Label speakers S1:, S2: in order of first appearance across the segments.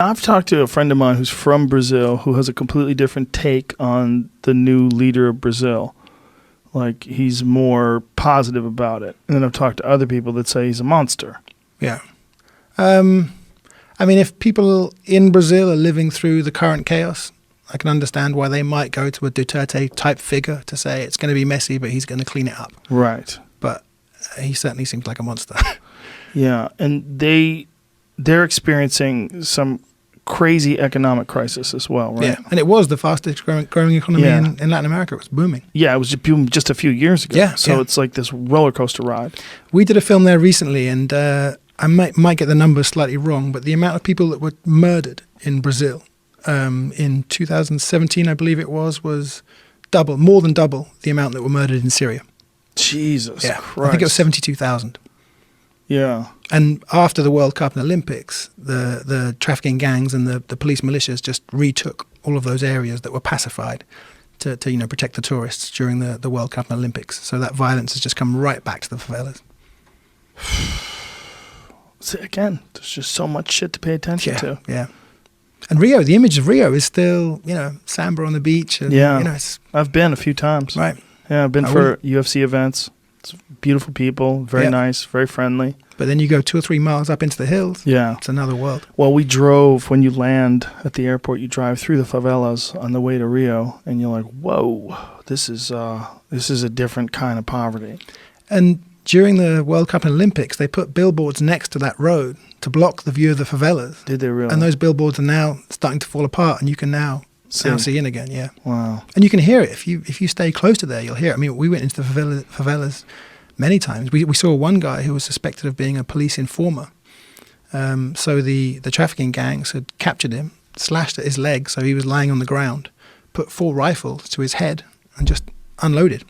S1: I've talked to a friend of mine who's from Brazil who has a completely different take on the new leader of Brazil. Like, he's more positive about it. And then I've talked to other people that say he's a monster.
S2: Yeah. I mean, if people in Brazil are living through the current chaos, I can understand why they might go to a Duterte-type figure to say it's going to be messy, but he's going to clean it up.
S1: Right.
S2: But he certainly seems like a monster.
S1: Yeah, and they're experiencing some crazy economic crisis as well, right?
S2: Yeah, and it was the fastest growing economy in Latin America. It was booming.
S1: Yeah, it was just a few years ago.
S2: Yeah,
S1: so it's like this roller coaster ride.
S2: We did a film there recently, and I might get the numbers slightly wrong, but the amount of people that were murdered in Brazil in 2017, I believe it was more than double the amount that were murdered in Syria.
S1: Jesus Christ.
S2: I think it was 72,000.
S1: Yeah.
S2: And after the World Cup and Olympics, the trafficking gangs and the police militias just retook all of those areas that were pacified to protect the tourists during the World Cup and Olympics. So that violence has just come right back to the favelas.
S1: See, again, there's just so much shit to pay attention to.
S2: Yeah. And Rio, the image of Rio is still, samba on the beach. And,
S1: I've been a few times.
S2: Right.
S1: Yeah, I've been for UFC events. It's beautiful people, very nice, very friendly.
S2: But then you go 2 or 3 miles up into the hills. Yeah. It's another world.
S1: Well, we drove, when you land at the airport, you drive through the favelas on the way to Rio, and you're like, whoa, this is a different kind of poverty.
S2: And during the World Cup and Olympics, they put billboards next to that road to block the view of the favelas.
S1: Did they really?
S2: And those billboards are now starting to fall apart, and you can now see in again, yeah.
S1: Wow.
S2: And you can hear it. If you stay close to there, you'll hear it. I mean, we went into the favelas many times. We saw one guy who was suspected of being a police informer. So the trafficking gangs had captured him, slashed at his leg, so he was lying on the ground, put 4 rifles to his head, and just unloaded.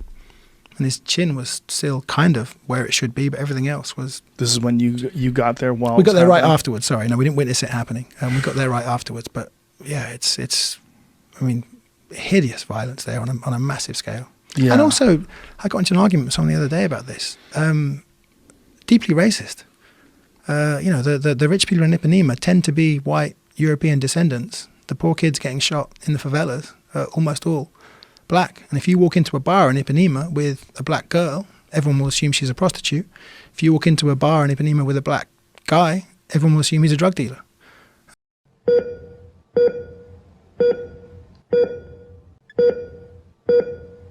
S2: And his chin was still kind of where it should be, but everything else was...
S1: This is when you got there while...
S2: We got there right afterwards, sorry. No, we didn't witness it happening. We got there right afterwards. But yeah, it's I mean, hideous violence there on a massive scale. Yeah. And also, I got into an argument with someone the other day about this. Deeply racist. The rich people in Ipanema tend to be white European descendants. The poor kids getting shot in the favelas are almost all black. And if you walk into a bar in Ipanema with a black girl, everyone will assume she's a prostitute. If you walk into a bar in Ipanema with a black guy, everyone will assume he's a drug dealer.